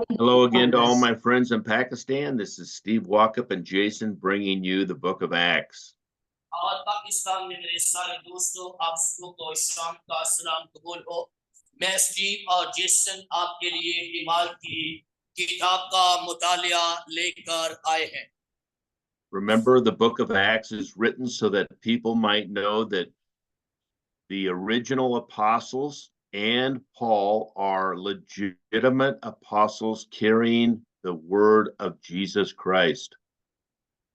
Hello again to all my friends in Pakistan. This is Steve Walkup and Jason bringing you the book of Acts. और पाकिस्तान में मेरे सारे दोस्तों आप सबको शाम का सलाम कबूल हो। मैं स्टीव और जेसन आपके लिए ईमाल की किताब का मुतालिया लेकर आए हैं। Remember, the book of Acts is written so that people might know that the original apostles and Paul are legitimate apostles carrying the word of Jesus Christ.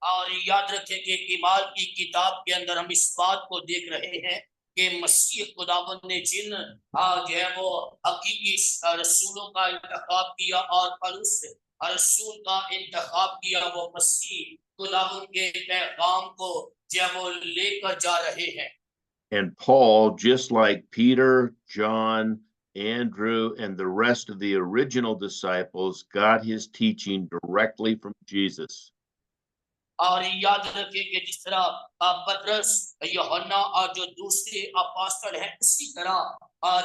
और याद रखें कि ईमाल की किताब के अंदर हम इस बात को देख रहे हैं कि मसीह खुदावंद ने जिन जो है वो हकीकी रसूलों का इंतखाब किया और पौलुस रसूल का इंतखाब किया, वो मसीह खुदावंद के पैगाम को जो है वो लेकर जा रहे हैं। And Paul, just like Peter, John, Andrew, and the rest of the original disciples, got his teaching directly from Jesus. और याद रखें कि जिस तरह पतरस, यूहन्ना और जो दूसरे अपोस्तल हैं, उसी तरह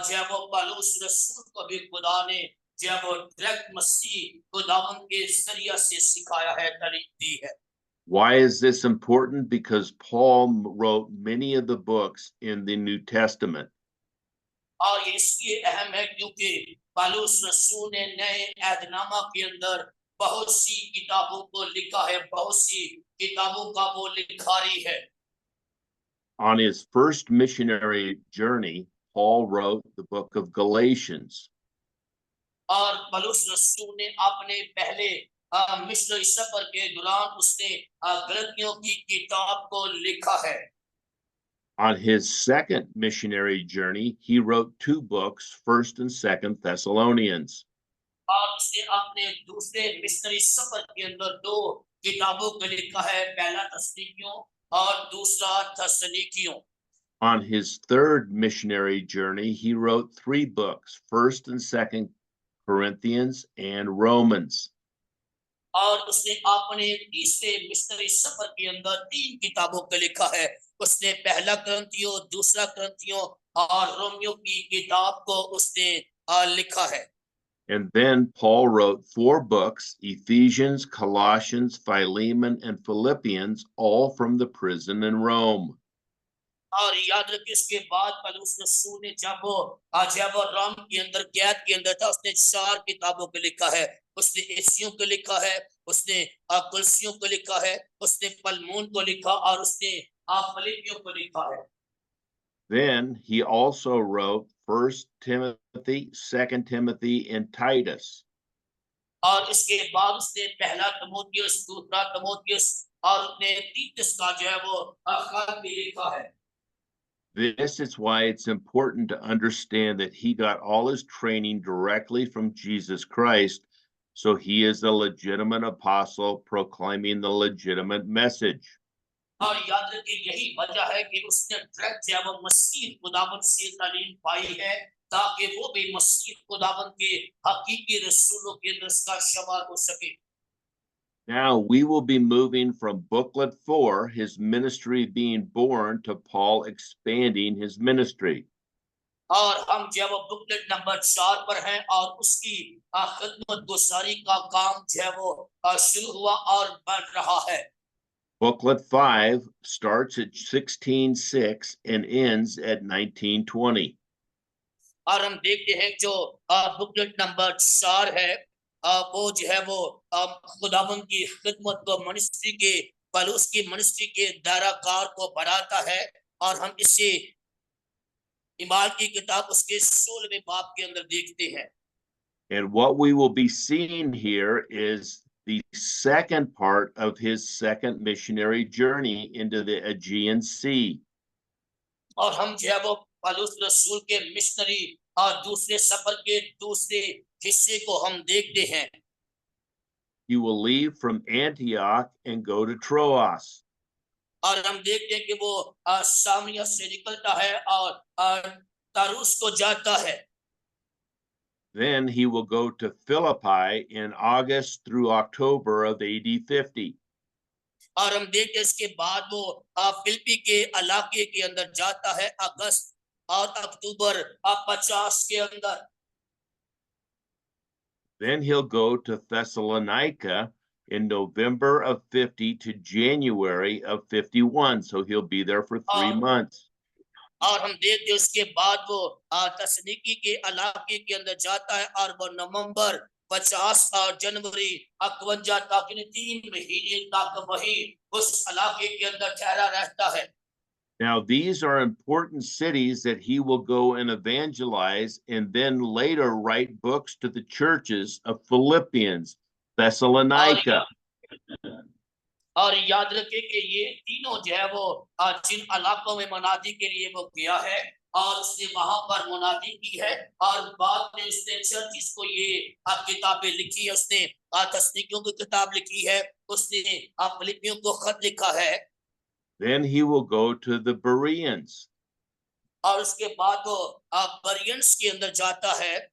जब वो पौलुस रसूल को भी खुदा ने जब वो डायरेक्ट मसीह खुदावंद के जरिया से सिखाया है, तालीम दी है। Why is this important? Because Paul wrote many of the books in the New Testament. और ये इसलिए अहम है क्योंकि पौलुस रसूल ने नए अहदनामा के अंदर बहुत सी किताबों को लिखा है, बहुत सी किताबों का वो लिखारी है। On his first missionary journey, Paul wrote the book of Galatians. और पौलुस रसूल ने अपने पहले मिस्र सफर के दौरान उसने गलतियों की किताब को लिखा है। On his second missionary journey, he wrote two books, 1st and 2nd Thessalonians. और उसने अपने दूसरे मिशनरी सफर के अंदर दो किताबों को लिखा है, पहला तस्नीकियों और दूसरा थस्सलुनीकियों। On his third missionary journey, he wrote three books, 1st and 2nd Corinthians and Romans. और उसने अपने तीसरे मिशनरी सफर के अंदर तीन किताबों को लिखा है। उसने पहला करंथियों, दूसरा करंथियों और रोमियो की किताब को उसने लिखा है। And then Paul wrote four books, Ephesians, Colossians, Philemon, and Philippians, all from the prison in Rome. और याद रखिए, इसके बाद पौलुस रसूल ने जब वो रोम के अंदर कैद के अंदर था, उसने चार किताबों को लिखा है। उसने एशियों को लिखा है, उसने कुलसियों को लिखा है, उसने पलमोन को लिखा और उसने फिलिपियों को लिखा है। Then he also wrote 1st Timothy, 2nd Timothy, and Titus. और इसके बाद उसने पहला तीमुथियुस, दूसरा तीमुथियुस और उसने तीतुस का जो है वो खत भी लिखा है। This is why it's important to understand that he got all his training directly from Jesus Christ, so he is a legitimate apostle proclaiming the legitimate message. और याद रखिए, यही वजह है कि उसने डायरेक्ट जो वो मसीह खुदावंद से तालीम पाई है, ताकि वो भी मसीह खुदावंद के हकीकी रसूलों के अंदर उसका शुमार हो सके। Now we will be moving from booklet 4, his ministry being born, to Paul expanding his ministry. और हम जब बुकलेट नंबर 4 पर हैं और उसकी खिदमत गुजारी का काम जो वो शुरू हुआ और बढ़ रहा है। Booklet 5 starts at 16:6 and ends at 19:20. और हम देखते हैं जो बुकलेट नंबर 4 है, वो जो है वो खुदावंद की खिदमत को, मिनिस्ट्री के पौलुस की मिनिस्ट्री के दायराकार को बढ़ाता है। और हम इसे ईमाल की किताब उसके 16वें बाब के अंदर देखते हैं। And what we will be seeing here is the second part of his second missionary journey into the Aegean Sea. और हम जो है वो पौलुस रसूल के मिशनरी और दूसरे सफर के दूसरे हिस्से को हम देखते हैं। He will leave from Antioch and go to Troas. और हम देखते हैं कि वो सामरिया से निकलता है और तारूस को जाता है। Then he will go to Philippi in August through October of AD 50. और हम देखते हैं इसके बाद वो फिलिपी के इलाके के अंदर जाता है अगस्त और अक्टूबर 50 के अंदर। Then he'll go to Thessalonica in November of 50 to January of 51. So he'll be there for 3 और months. और हम देखते हैं उसके बाद वो तसनीकी के इलाके के अंदर जाता है और वो नवंबर 50 और जनवरी 51 तक, इन 3 महीने तक वही उस इलाके के अंदर ठहरा रहता है। Now, these are important cities that he will go and evangelize and then later write books to the churches of Philippians, और Thessalonica. और याद रखें कि ये तीनों जो है वो जिन इलाकों में मुनादी के लिए वो गया है और उसने वहां पर मुनादी की है और बाद में उसने चर्चिस को ये किताबें लिखी है, उसने तस्नीकियों की किताब लिखी है, उसने फिलिपियों को खत लिखा है। Then he will go to the Bereans. और उसके बाद वो बरियंस के अंदर जाता है।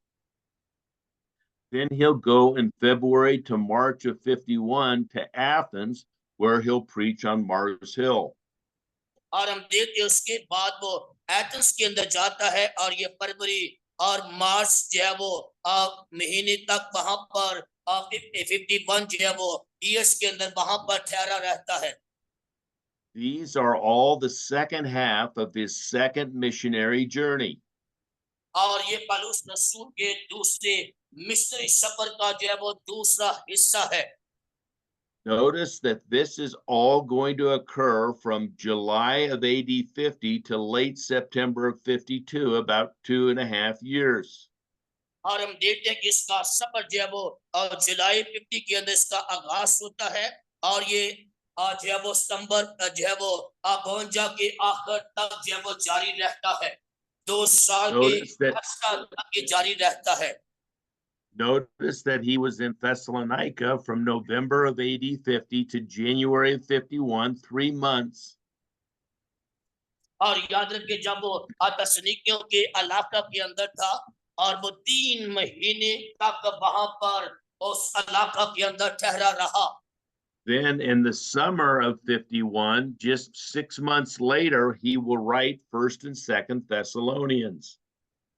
Then he'll go in February to March of 51 to Athens, where he'll preach on Mars Hill. और हम देखते हैं उसके बाद वो एथेंस के अंदर जाता है और ये फरवरी और मार्च जो है वो महीने तक वहां पर 51 जो है वो ईयर्स के अंदर वहां पर ठहरा रहता है। These are all the second half of his second missionary journey. और ये पौलुस रसूल के दूसरे मिस्री सफर का जो है वो दूसरा हिस्सा है। Notice that this is all going to occur from July of AD 50 to late September of 52, about 2.5 years. और हम देखते हैं कि इसका सफर जो है वो जुलाई 50 के अंदर इसका आगाज होता है और ये जो है वो सितंबर जो है वो 52 के आखिर तक जो है वो जारी रहता है। 2 साल के Notice that तक ये जारी रहता है। Notice that he was in Thessalonica from November of AD 50 to January of 51, 3 months. और याद रखिए जब वो तसनीकियों के इलाका के अंदर था और वो 3 महीने तक वहां पर उस इलाका के अंदर ठहरा रहा। Then in the summer of 51, just 6 months later, he will write 1st and 2nd Thessalonians.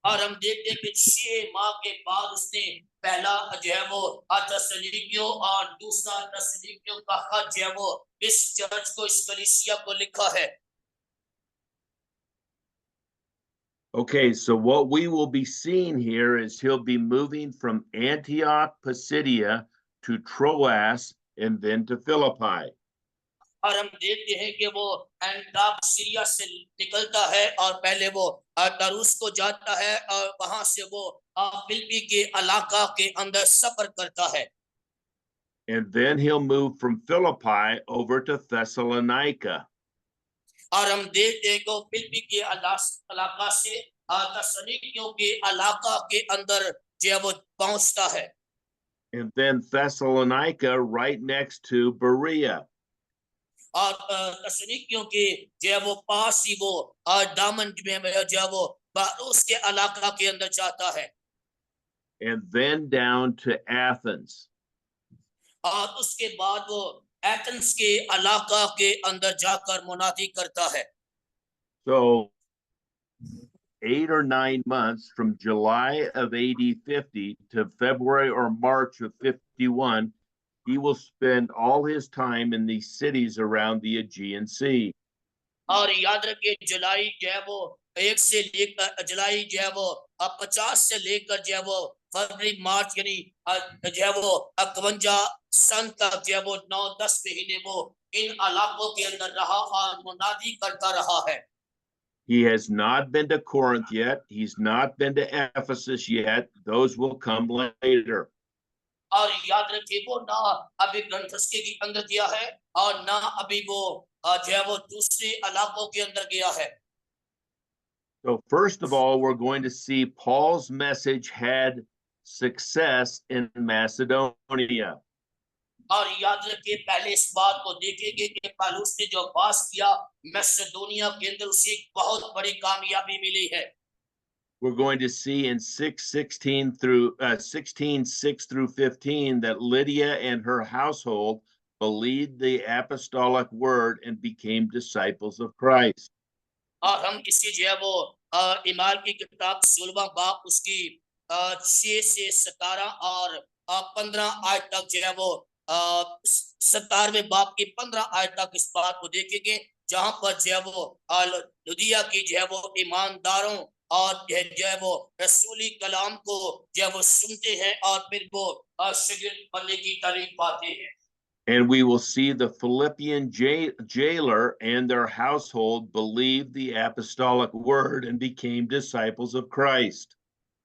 और हम देखते हैं कि 6 माह के बाद उसने पहला जो है वो तसनीकियों और दूसरा तसनीकियों का खत जो है वो इस चर्च को, इस कलीसिया को लिखा है। Okay, so what we will be seeing here is he'll be moving from Antioch, Pisidia to Troas and then to Philippi. और हम देखते हैं कि वो एंटाक सीरिया से निकलता है और पहले वो तरूस को जाता है और वहां से वो फिलिप्पी के इलाका के अंदर सफर करता है। And then he'll move from Philippi over to Thessalonica. और हम देखते हैं कि फिलिप्पी के इलाका से तसनीकियों के इलाका के अंदर जो है वो पहुंचता है। And then Thessalonica right next to Berea. और तसनीकियों के जो है वो पास ही वो दामन में जो है वो उसके इलाका के अंदर जाता है। And then down to Athens. और उसके बाद वो एथेंस के इलाका के अंदर जाकर मुनादी करता है। So 8 or 9 months from July of AD 50 to February or March of 51, he will spend all his time in these cities around the Aegean Sea. और याद रखिए जुलाई जो है वो 1 से लेकर जुलाई जो है वो 50 से लेकर जो है वो फरवरी मार्च यानी जो है वो 51 सन तक जो है वो 9-10 महीने वो इन इलाकों के अंदर रहा और मुनादी करता रहा है। He has not been to Corinth yet. He's not been to Ephesus yet. Those will come later. और याद रखिए वो ना अभी ग्रंथस्के के अंदर गया है और ना अभी वो जो है वो दूसरे इलाकों के अंदर गया है। So first of all, we're going to see Paul's message had success in Macedonia. और याद रखिए पहले इस बात को देखेंगे कि पौलुस ने जो पास किया मैसेडोनिया के अंदर उसे एक बहुत बड़ी कामयाबी मिली है। We're going to see in 16 through 6 through 15 that Lydia and her household believed the apostolic word and became disciples of Christ. और हम इसी जो है वो इमाल की किताब 16वां बाब उसकी 6 से 17 और 15 आयत तक जो है वो 17वें बाब की 15 आयत तक इस बात को देखेंगे, जहां पर जो है वो लुदिया की जो है वो ईमानदारों और जो है वो रसूली कलाम को जो है वो सुनते हैं और फिर वो शागिर्द बनने की तारीफ पाते हैं। And we will see the Philippian jailer and their household believed the apostolic word and became disciples of Christ.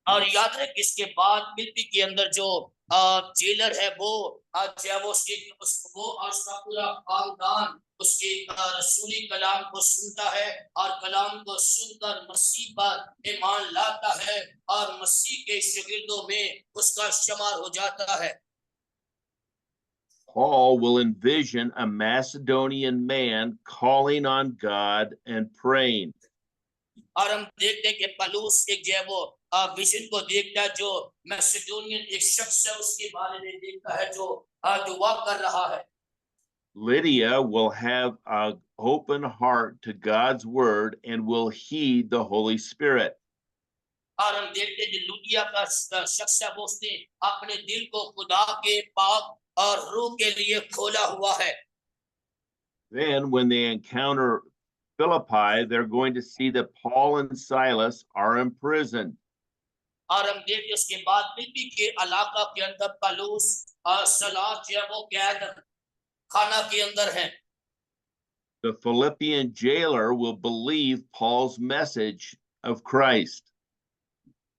और याद रहे इसके बाद फिलिप्पी के अंदर जो जेलर है वो जो है वो वो और उसका पूरा खानदान उसके रसूली कलाम को सुनता है और कलाम को सुनकर मसीह पर ईमान लाता है और मसीह के शागिर्दों में उसका शुमार हो जाता है। Paul will envision a Macedonian man calling on God and praying. और हम देखते हैं कि पौलुस एक जो है वो विजन को देखता है, जो मैसेडोनियन एक शख्स है उसके बारे में देखता है जो दुआ कर रहा है। Lydia will have an open heart to God's word and will heed the Holy Spirit. और हम देखते हैं कि लुदिया का शख्स है वो उसने अपने दिल को खुदा के पाक और रूह के लिए खोला हुआ है। Then, when they encounter Philippi, they're going to see that Paul and Silas are imprisoned. और हम देखते हैं उसके बाद फिलिप्पी के इलाका के अंदर पौलुस और सलास जो है वो कैद खाना के अंदर है। The Philippian jailer will believe Paul's message of Christ.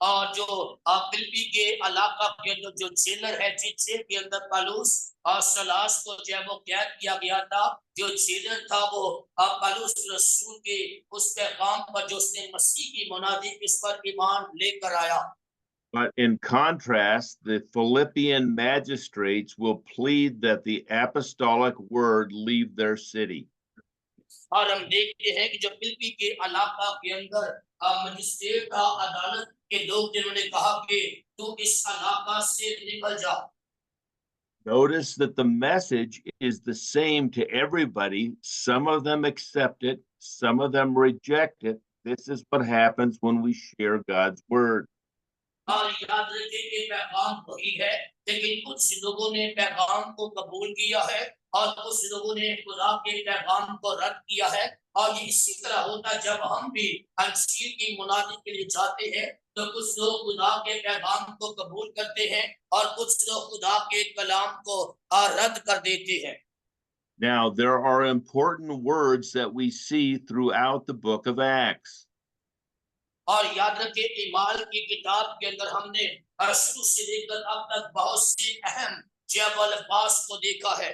और जो फिलिप्पी के इलाका के अंदर जो जेलर है, जिस जेल के अंदर पौलुस और सलास को जो है वो कैद किया गया था, जो जेलर था वो पौलुस रसूल के उस पैगाम पर जो उसने मसीह की मुनादी इस पर ईमान लेकर आया। But in contrast, the Philippian magistrates will plead that the apostolic word leave their city. और हम देखते हैं कि जो फिलिप्पी के इलाका के अंदर मजिस्ट्रेट था, अदालत के लोग, जिन्होंने कहा कि तू इस इलाका से निकल जा। Notice that the message is the same to everybody. Some of them accept it, some of them reject it. This is what happens when we share God's word. और याद रखिए कि पैगाम वही है, लेकिन कुछ लोगों ने पैगाम को कबूल किया है और कुछ लोगों ने खुदा के पैगाम को रद्द किया है। और ये इसी तरह होता है जब हम भी अंजील की मुनादी के लिए जाते हैं, तो कुछ लोग खुदा के पैगाम को कबूल करते हैं और कुछ लोग खुदा के कलाम को रद्द कर देते हैं। Now, there are important words that we see throughout the book of Acts. और याद रखिए ईमाल की किताब के अंदर हमने शुरू से लेकर अब तक बहुत से अहम जैब अल्फाज को देखा है।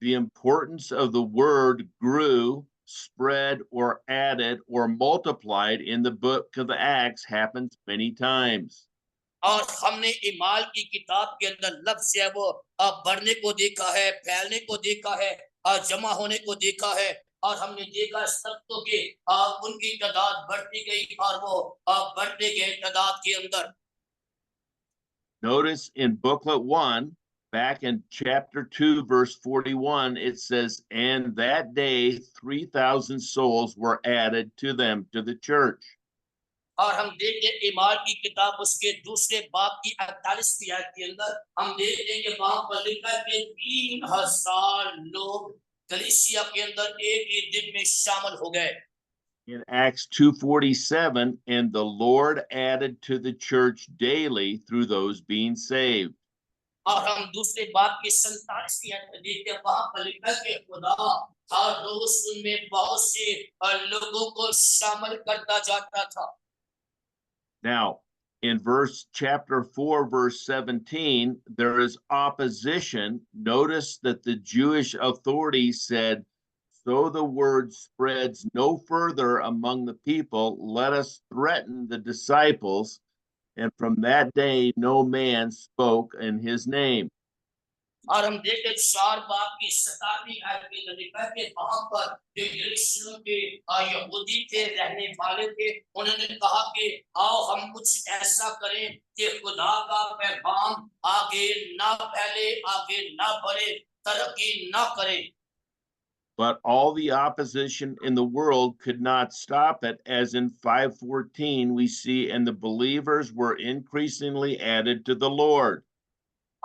The importance of the word grew, spread, or added, or multiplied in the book of Acts happens many times. और हमने ईमाल की किताब के अंदर लफ्ज है वो बढ़ने को देखा है, फैलने को देखा है और जमा होने को देखा है। और हमने देखा शब्दों के उनकी तादाद बढ़ती गई और वो बढ़ते गए तादाद के अंदर। Notice in booklet 1, back in chapter 2, verse 41, it says, and that day 3,000 souls were added to them, to the church. और हम देखते हैं ईमाल की किताब उसके दूसरे बाब की 48वीं आयत के अंदर हम देखते हैं कि वहां पर लिखा है कि 3,000 लोग कलीसिया के अंदर एक ही दिन में शामिल हो गए। In Acts 2:47, and the Lord added to the church daily through those being saved. और हम दूसरे बाब की 47वीं आयत में देखते हैं वहां पर लिखा है कि खुदा हर रोज उनमें बहुत से लोगों को शामिल करता जाता था। Now, in chapter 4, verse 17, there is opposition. Notice that the Jewish authorities said, so the word spreads no further among the people, let us threaten the disciples. And from that day, no man spoke in his name. और हम देखते 4 बाब की 27वीं आयत में लिखा है कि वहां पर जो यरूशलेम के यहूदी थे, रहने वाले थे, उन्होंने कहा कि आओ हम कुछ ऐसा करें कि खुदा का पैगाम आगे ना फैले, आगे ना बढ़े, तरक्की ना करे। But all the opposition in the world could not stop it, as in 5:14 we see, and the believers were increasingly added to the Lord.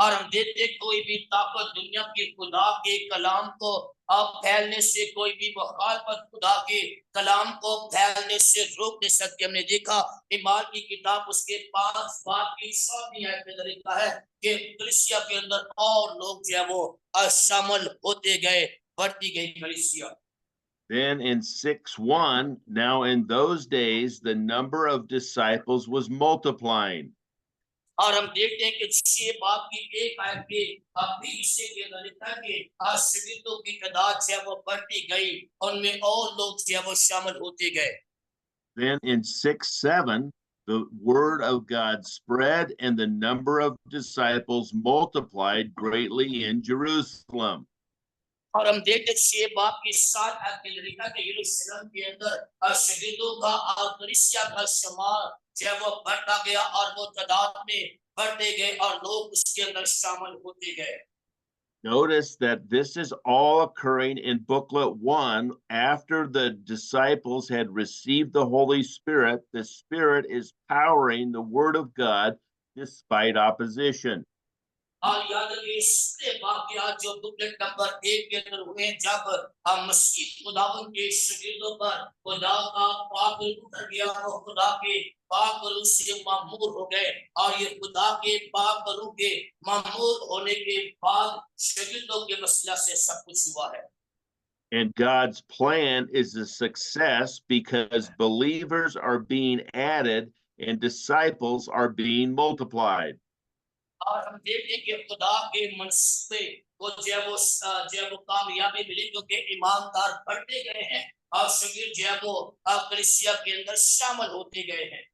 और हम देखते कोई भी ताकत दुनिया के खुदा के कलाम को अब फैलने से, कोई भी मुखालफत खुदा के कलाम को फैलने से रोक नहीं सकती। हमने देखा ईमान की किताब उसके 5 बात की 7वीं आयत में लिखा है कि कलीसिया के अंदर और लोग जो है वो शामिल होते गए, बढ़ती गई कलीसिया। Then in 6:1, now in those days, the number of disciples was multiplying. और हम देखते हैं कि 6 बाप की एक आयत के अभी हिस्से के अंदर लिखा है कि शिगिर्दों की तादाद जो है वो बढ़ती गई, उनमें और लोग जो है वो शामिल होते गए। Then in 6:7, the word of God spread and the number of disciples multiplied greatly in Jerusalem. और हम देखते 6 बाप की 7 आयत के अंदर लिखा है कि यरूशलेम के अंदर शिगिर्दों का और कलीसिया का शुमार जो है वो बढ़ता गया और वो तादाद में बढ़ते गए और लोग उसके अंदर शामिल होते गए। Notice that this is all occurring in booklet 1 after the disciples had received the Holy Spirit. The Spirit is powering the Word of God despite opposition. और याद रखिए इसके वाकयात जो बुकलेट नंबर 1 के अंदर हुए जब मसीह खुदावन के शागिर्दों पर खुदा का पाक उतर गया और खुदा के पाक रूह से मामूर हो गए, और ये खुदा के पाक रूह के मामूर होने के बाद शागिर्दों के मसला से सब कुछ हुआ है। And God's plan is a success because believers are being added and disciples are being multiplied. और हम देखते हैं कि खुदा के मनसूबे को जो है वो कामयाबी मिली क्योंकि ईमानदार बढ़ते गए हैं और शागिर्द जो है वो कलीसिया के अंदर शामिल होते गए हैं।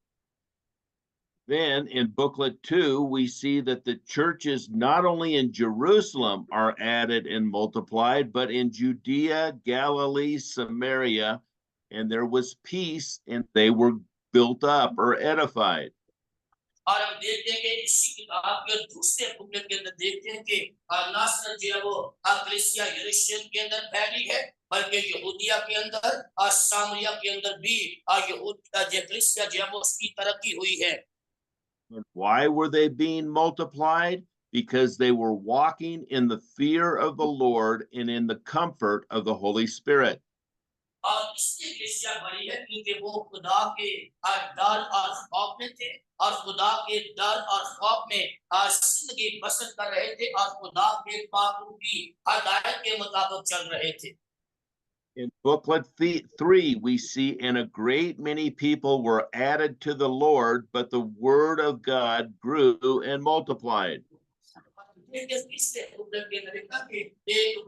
Then in booklet 2, we see that the churches not only in Jerusalem are added and multiplied, but in Judea, Galilee, Samaria, and there was peace and they were built up or edified. और हम देखते हैं कि इसी किताब के दूसरे booklet के अंदर देखते हैं कि नासरत जो है वो कलीसिया यरूशलेम के अंदर फैली है, बल्कि यहूदिया के अंदर और सामरिया के अंदर भी कलीसिया जो है वो उसकी तरक्की हुई है। And why were they being multiplied? Because they were walking in the fear of the Lord and in the comfort of the Holy Spirit. और इसलिए कलीसिया बड़ी है क्योंकि वो खुदा के डर और खौफ में थे, और खुदा के डर और खौफ में जिंदगी बसर कर रहे थे और खुदा के पापों की हदायत के मुताबिक चल रहे थे। In booklet 3, we see, and a great many people were added to the Lord, but the word of God grew and multiplied. एक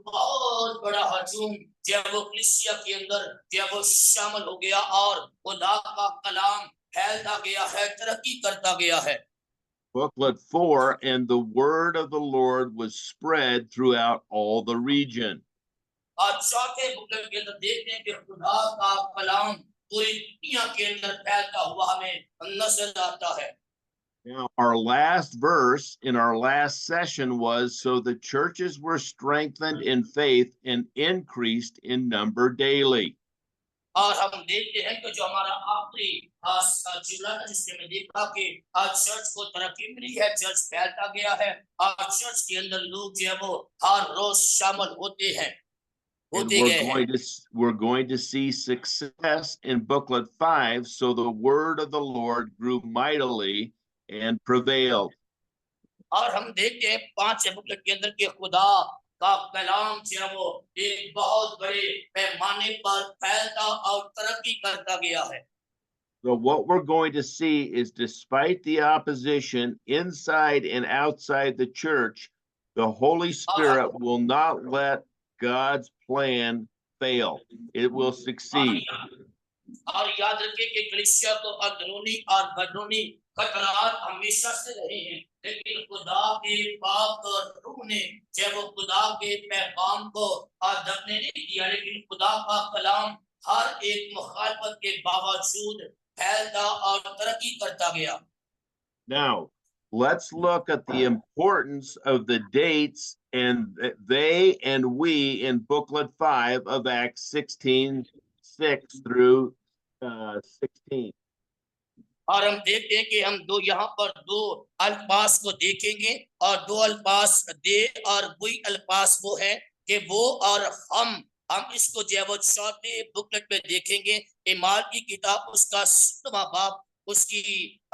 बहुत बड़ा हजूम जब वो कलीसिया के अंदर जब वो शामिल हो गया और खुदा का कलाम फैलता गया है, तरक्की करता गया है। Booklet 4, and the word of the Lord was spread throughout all the region. और चौथे बुकलेट के अंदर देखते हैं कि खुदा का कलाम पूरी दुनिया के अंदर फैलता हुआ हमें नजर आता है। Now, our last verse in our last session was, so the churches were strengthened in faith and increased in number daily. और हम देखते हैं कि जो हमारा आखिरी जुमला था जिससे हमने देखा कि आज चर्च को तरक्की मिली है, चर्च फैलता गया है और चर्च के अंदर लोग जो है वो हर रोज शामिल होते हैं, And होते गए हैं। we're going to see success in booklet 5. So the word of the Lord grew mightily and prevailed. और हम देखते हैं 5 बुकलेट के अंदर के खुदा का कलाम जो है वो एक बहुत बड़े पैमाने पर फैलता और तरक्की करता गया है। So what we're going to see is, despite the opposition inside and outside the church, the Holy Spirit will not let God's plan fail. It will succeed. और याद रखिए कि कलीसिया को अंदरूनी और बदरूनी खतरात हमेशा से रहे हैं, लेकिन खुदा के पाक रूह ने जब वो खुदा के पैगाम को दबने नहीं दिया, लेकिन खुदा का कलाम हर एक मुखालफत के बावजूद फैलता और तरक्की करता गया। Now, let's look at the importance of the dates and they and we in booklet 5 of Acts 16:6 through 16. और हम देखते हैं कि हम यहाँ पर दो अल्पास को देखेंगे और दो अल्पास दे और वही अल्पास वो है कि वो और हम इसको जो है वो चौथे बुकलेट में देखेंगे। ईमाल की किताब उसका 7वां बाब उसकी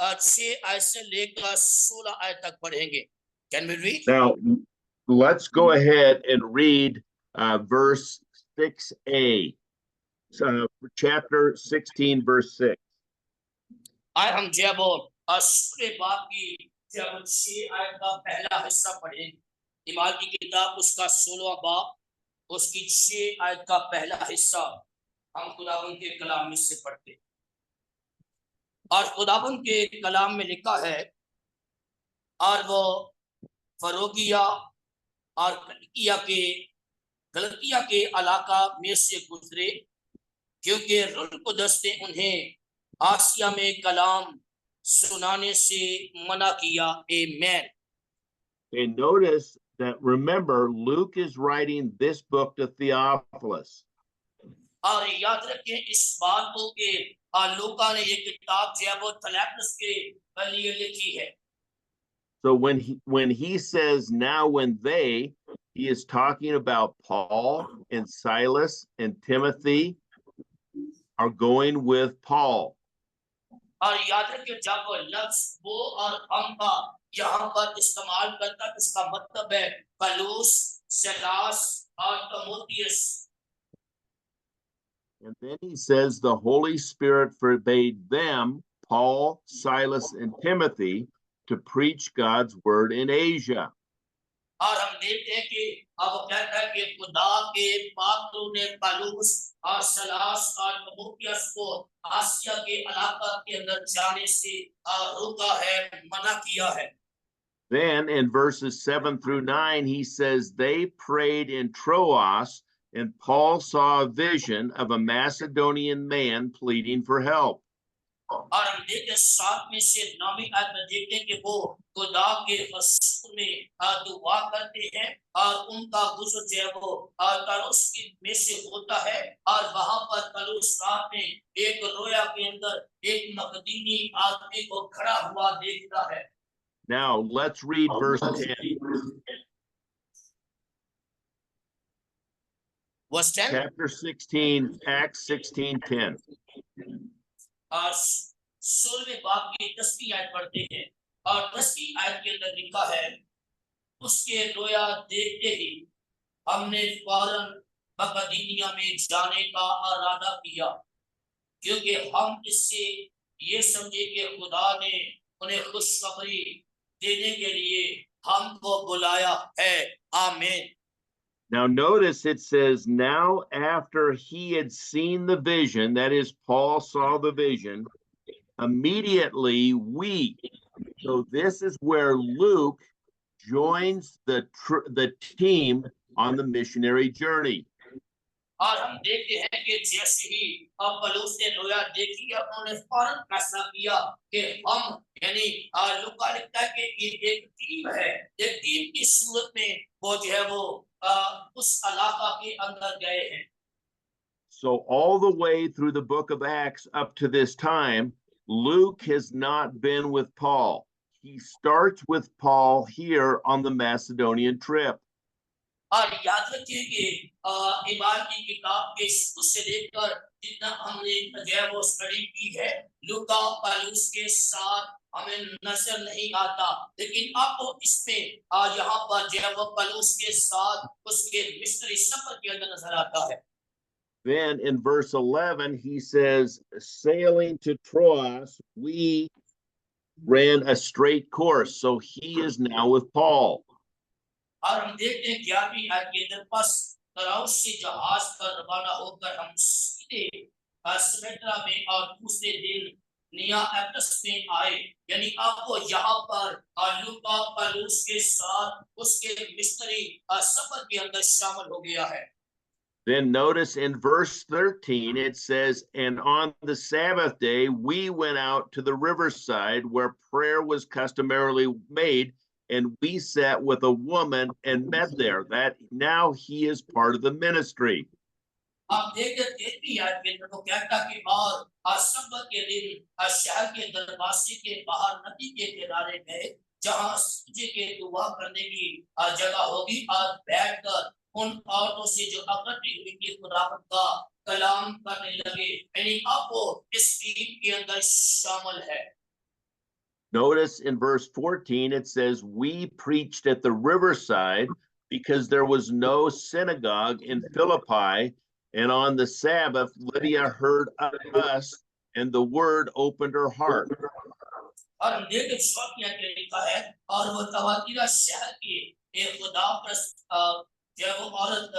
6 आयत से लेकर 16 आयत तक पढ़ेंगे। Can we read? Now, let's go ahead and read verse 6a, chapter 16, verse 6. आज हम जो है वो 16 बाब की जो है वो 6 आयत का पहला हिस्सा पढ़ेंगे। ईमाल की किताब उसका 16वां बाब उसकी 6 आयत का पहला हिस्सा हम खुदावंद के कलाम में से पढ़ते हैं। और खुदावंद के कलाम में लिखा है, और वो फरोगिया और गलतिया के इलाका में से गुजरे, क्योंकि रूह कुदस ने उन्हें आसिया में कलाम सुनाने से मना किया। Amen. And notice that, remember, Luke is writing this book to Theophilus. और याद रखें इस बात को कि लूका ने ये किताब जो है वो थियोफिलस के लिए लिखी है। So when he says now when they, he is talking about Paul and Silas and Timothy are going with Paul. और याद रखिए जब वो लफ्ज वो और हम का यहाँ पर इस्तेमाल करता है, इसका मतलब है पलूस, सिलास और तीमुथियुस। And then he says the Holy Spirit forbade them, Paul, Silas, and Timothy, to preach God's word in Asia. और हम देखते हैं कि अब कहता है कि खुदा के पात्रों ने पलूस और सलास और तीमुथियुस को आसिया के इलाका के अंदर जाने से रोका है, मना किया है। Then in verses 7 through 9, he says they prayed in Troas, and Paul saw a vision of a Macedonian man pleading for help. और हम देखते 7 में से 9वीं आयत में देखते हैं कि वो खुदा के हुजूर में दुआ करते हैं और उनका गुजर जो है वो तलूस में से होता है, और वहां पर तलूस रात में एक रोया के अंदर एक मकदीनी आदमी को खड़ा हुआ देखता है। Now let's read verse 10. Verse 10. Chapter 16, Acts 16:10. 16वें बाब की 10वीं आयत पढ़ते हैं, और 10वीं आयत के अंदर लिखा है, उसके रोया देखते ही हमने फौरन मकदीनिया में जाने का इरादा किया, क्योंकि हम इससे ये समझे कि खुदा ने उन्हें खुशखबरी देने के लिए हमको बुलाया है। आमीन। Now notice it says, now after he had seen the vision, that is, Paul saw the vision, immediately we. So this is where Luke joins the team on the missionary journey. और हम देखते हैं कि जैसे ही पौलुस ने रोया देखी, उन्होंने फौरन फैसला किया कि हम यानी लूका लिखता है कि ये एक टीम है, एक टीम की सूरत में वो जो है वो उस इलाका के अंदर गए हैं। So all the way through the book of Acts up to this time, Luke has not been with Paul. He starts with Paul here on the Macedonian trip. और याद रखिए कि ईमान की किताब के शुरू से लेकर जितना हमने जो है वो स्टडी की है, लूका पौलुस के साथ हमें नजर नहीं आता, लेकिन आपको इसमें यहाँ पर जो है वो पौलुस के साथ उसके मिस्ट्री सफर के अंदर नजर आता है। Then in verse 11, he says, sailing to Troas, we ran a straight course. So he is now with Paul. और हम देखते हैं 11वीं आयत के अंदर, बस तराउस से जहाज पर रवाना होकर हम सीधे स्मेत्रा में और दूसरे दिन निया एप्टस में आए। यानी आपको यहाँ पर लूका पौलुस के साथ उसके मिस्ट्री सफर के अंदर शामिल हो गया है। Then notice in verse 13, it says, and on the Sabbath day, we went out to the riverside where prayer was customarily made, and we sat with a woman and met there. That now he is part of the ministry. आप देखते 13वीं आयत के अंदर वो कहता कि और सब्बत के दिन शहर के दरवाजे के बाहर नदी के किनारे गए जहां सूजे के दुआ करने की जगह होगी और बैठकर उन औरतों से जो इकट्ठी हुई थी खुदावंद का कलाम करने लगे। यानी अब वो इस टीम के अंदर शामिल है। Notice in verse 14, it says, we preached at the riverside because there was no synagogue in Philippi. And on the Sabbath, Lydia heard us, and the word opened her heart. और हम देखते शौकिया के लिखा है और वो तवातीरा शहर की एक खुदा जब वो औरत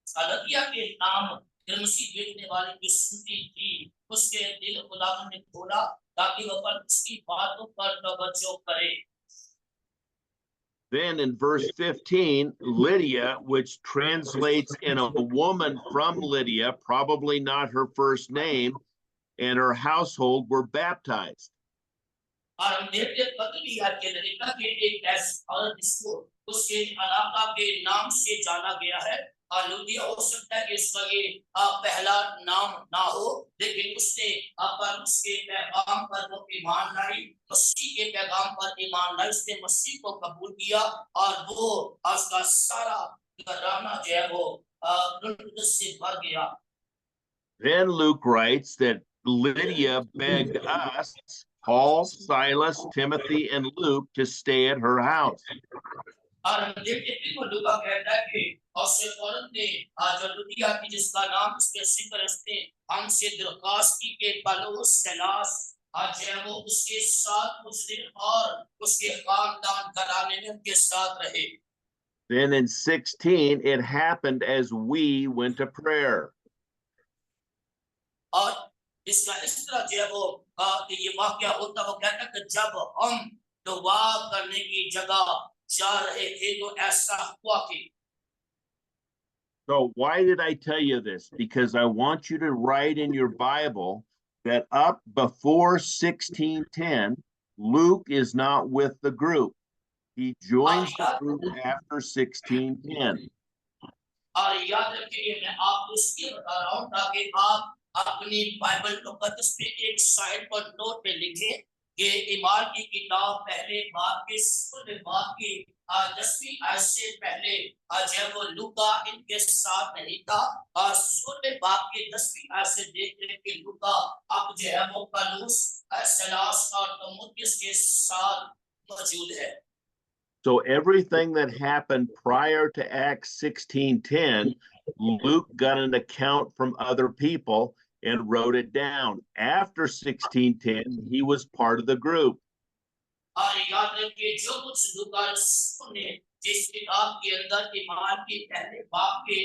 अदतिया के नाम मसीह देखने वाली की सुनती थी उसके दिल खुदा ने खोला ताकि वो पर उसकी बातों पर तवज्जो करे। Then in verse 15, Lydia, which translates in a woman from Lydia, probably not her first name, and her household were baptized. और हम देखते बदलिया के लड़का के एक ऐसी औरत जिसको उसके इलाका के नाम से जाना गया है और लूदिया हो सकता है कि इसका ये पहला नाम ना हो लेकिन उसने पर उसके पैगाम पर वो ईमान लाई मसीह के पैगाम पर ईमान लाई उसने मसीह को कबूल किया और वो उसका सारा घराना जो है वो से भर गया। Then Luke writes that Lydia begged us, Paul, Silas, Timothy, and Luke, to stay at her house. और हम देखते हैं कि लूका कहता है कि और से औरत ने जो लुदिया की जिसका नाम उसके सिक्र रखते हमसे दरखास्त की के पलूस सलास आज है वो उसके साथ कुछ दिन और उसके खानदान घराने में उनके साथ रहे। Then in 16, it happened as we went to prayer. और इसका इस तरह जो है वो ये वाक्य होता वो कहता कि जब हम दुआ करने की जगह जा रहे थे तो ऐसा हुआ कि So why did I tell you this? Because I want you to write in your Bible that up before 1610, Luke is not with the group. He joins the group after 1610. और याद रखिए मैं आपको इसलिए बता रहा हूँ ताकि आप अपनी बाइबल मुकद्दस में एक साइड पर नोट पे लिखें कि ईमान की किताब पहले बाप के सोलह बाप की 10वीं आयत से पहले जब वो लूका इनके साथ नहीं था और सोलह बाप की 10वीं आयत से देखते हैं कि लूका अब जो है वो पलूस सलास और तीमुथियुस के साथ मौजूद है। So everything that happened prior to Acts 16:10, Luke got an account from other people and wrote it down. After 16:10, he was part of the group. और याद रखिए जो कुछ लूका ने जिस किताब के अंदर ईमान के पहले बाप के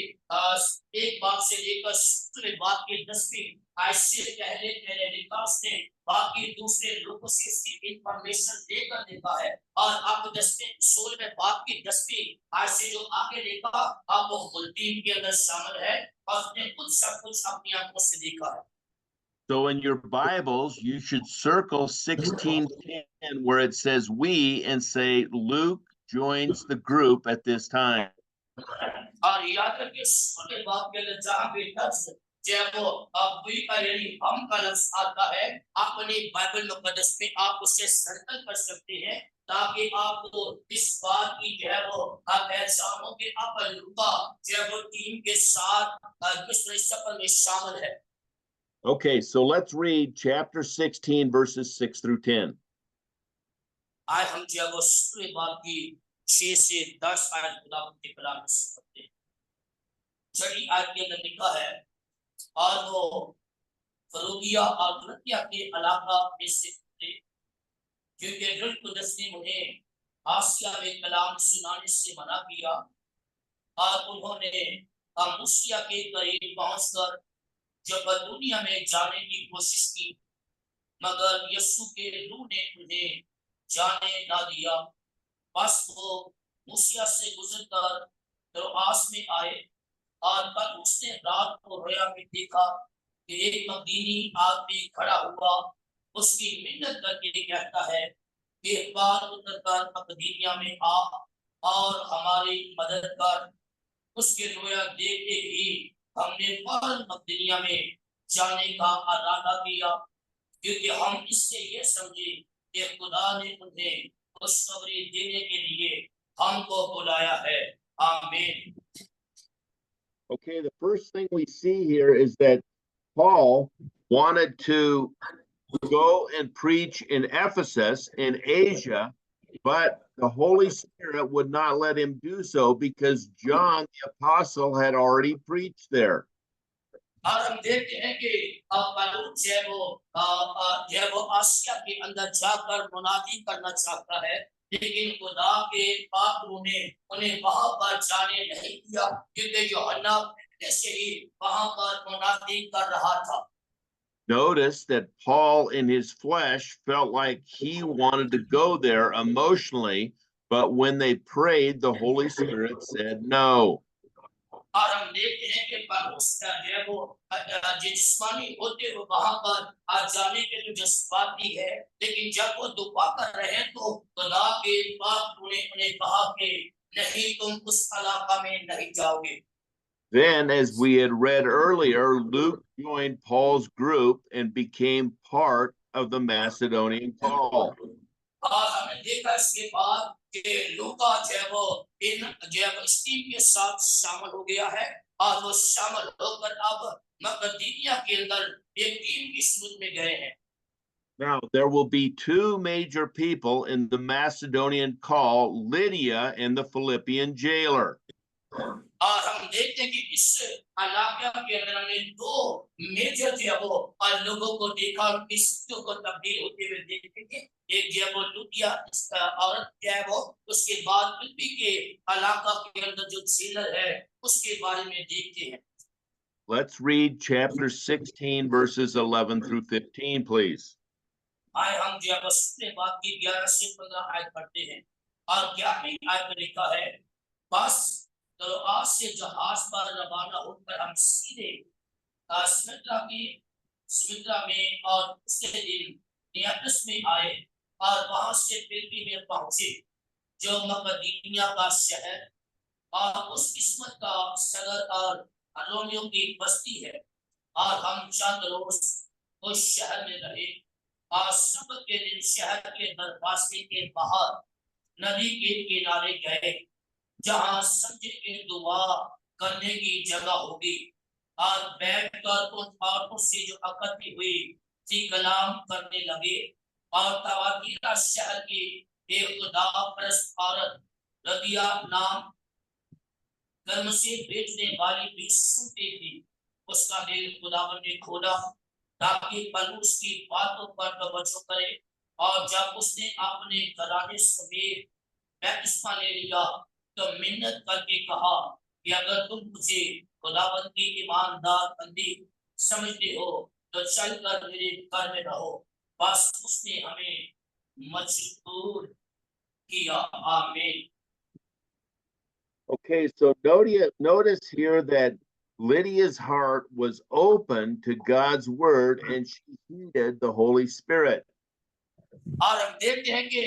एक बाप से लेकर दूसरे बाप के 10वीं आयत से पहले पहले लिखा उसने बाकी दूसरे लोगों से इसकी इंफॉर्मेशन लेकर लिखा है और अब 10वें 16वें बाप की 10वीं आयत से जो आगे लिखा अब वो मुल्तीन के अंदर शामिल है और उसने खुद सब कुछ अपनी आंखों से देखा है। So in your Bibles, you should circle 16:10 where it says we and say Luke joins the group at this time. और याद रखिए सोलह बाप के अंदर जहां भी लफ्ज जब वो अबुई का यानी हम का लफ्ज आता है अपनी बाइबल मुकद्दस में आप उसे सर्कल कर सकते हैं ताकि आपको इस बात की जो है वो पहचानो कि आप लूका जब वो टीम के साथ किस तरह सफर में शामिल है। Okay, so let's read chapter 16, verses 6 through 10. आज हम जब वो सोलह बाप की 6 से 10 आयत खुदावंद के कलाम में से पढ़ते हैं। छठी आयत के अंदर लिखा है और वो फरूगिया और गलतिया के इलाका में से थे क्योंकि रूह कुदस ने उन्हें आसिया में कलाम सुनाने से मना किया और उन्होंने मूसिया के करीब पहुंचकर जब दुनिया में जाने की कोशिश की मगर यीशु के रूह ने उन्हें जाने ना दिया। बस वो मूसिया से गुजरकर त्रोआस में आए और कल उसने रात को रोया में देखा कि एक मदीनी आदमी खड़ा हुआ उसकी मिन्नत करके कहता है कि एक बार उतरकर मदीनिया में आ और हमारी मदद कर। उसके रोया देखते ही हमने फौरन दुनिया में जाने का इरादा किया, क्योंकि हम इससे ये समझे कि खुदा ने उन्हें खुशखबरी देने के लिए हमको बुलाया है। आमीन। Okay, the first thing we see here is that Paul wanted to go and preach in Ephesus in Asia, but the Holy Spirit would not let him do so because John the apostle had already preached there. और हम देखते हैं कि पौलुस जो वो आसिया के अंदर जाकर मुनादी करना चाहता है, लेकिन खुदा के पात्रों ने उन्हें वहां पर जाने नहीं दिया, क्योंकि यूहन्ना ऐसे ही वहां पर मुनादी कर रहा था। Notice that Paul in his flesh felt like he wanted to go there emotionally, but when they prayed, the Holy Spirit said no. और हम देखते हैं कि पौलुस जो है वो जिस्मानी होते हुए वहां पर आज जाने के लिए जज्बाती है, लेकिन जब वो दुआ कर रहे हैं तो खुदा के पाक उन्हें कहा कि नहीं, तुम उस इलाका में नहीं जाओगे। Then, as we had read earlier, Luke joined Paul's group and became part of the Macedonian call. और हमने देखा इसके बाद कि लूका जो है वो इन जो है इस टीम के साथ शामिल हो गया है, और वो शामिल होकर अब मकदूनिया के अंदर एक टीम की सूरत में गए हैं। Now, there will be two major people in the Macedonian call, Lydia and the Philippian jailer. और हम देखते हैं कि इस इलाके के अंदर हमने दो मेजर जो है वो लोगों को देखा, और किस्तों को तब्दील होते हुए देखेंगे। एक जो है वो लुदिया औरत जो है वो, उसके बाद फिलिप्पी के इलाका के अंदर जो जेलर है उसके बारे में देखते हैं। Let's read chapter 16, verses 11 through 15, please. आए हम जो है वो सुनने बात की 11 से 15 आयत पढ़ते हैं। और 11वीं आयत में लिखा है, बस तो आज से जहाज पर रवाना होकर हम सीधे स्मित्रा में और उसके दिन नियापुलिस में आए, और वहां से फिलिप्पी में पहुंचे, जो मकदूनिया का शहर और उस किस्मत का सदर और अलोनियों की बस्ती है। और हम चंद रोज उस शहर में रहे, और सबत के दिन शहर के दरवाजे के बाहर नदी के किनारे गए, जहां समझे के दुआ करने की जगह होगी, और बैठकर उन औरतों से जो इकट्ठी हुई थी कलाम करने लगे। और तवातीरा शहर की एक खुदा परस्त औरत रदिया नाम कर्म से बेचने वाली भी सुनती थी। उसका दिल खुदावन ने खोला ताकि पौलुस की बातों पर तवज्जो करे, और जब उसने अपने घराने समेत बपतिस्मा ले लिया तो मिन्नत करके कहा कि अगर तुम मुझे खुदावन की ईमानदार बंदी समझते हो तो चलकर मेरे घर में रहो। बस उसने हमें मजबूर किया। आमीन। Okay, so notice here that Lydia's heart was open to God's word and she heeded the Holy Spirit. और हम देखते हैं कि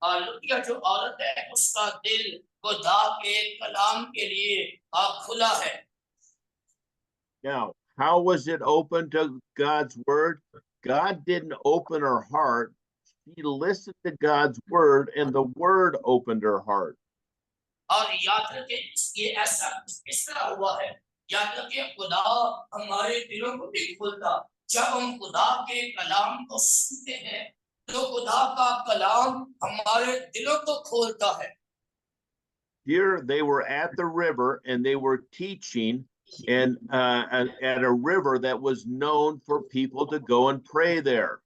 लुदिया जो औरत है उसका दिल खुदा के कलाम के लिए खुला है। Now, how was it open to God's word? God didn't open her heart. She listened to God's word and the word opened her heart. और याद रखें ये ऐसा इस तरह हुआ है, याद रखें खुदा हमारे दिलों को नहीं खोलता। जब हम खुदा के कलाम को सुनते हैं तो खुदा का कलाम हमारे दिलों को खोलता है। Here they were at the river and they were teaching and at a river that was known for people to go and pray there.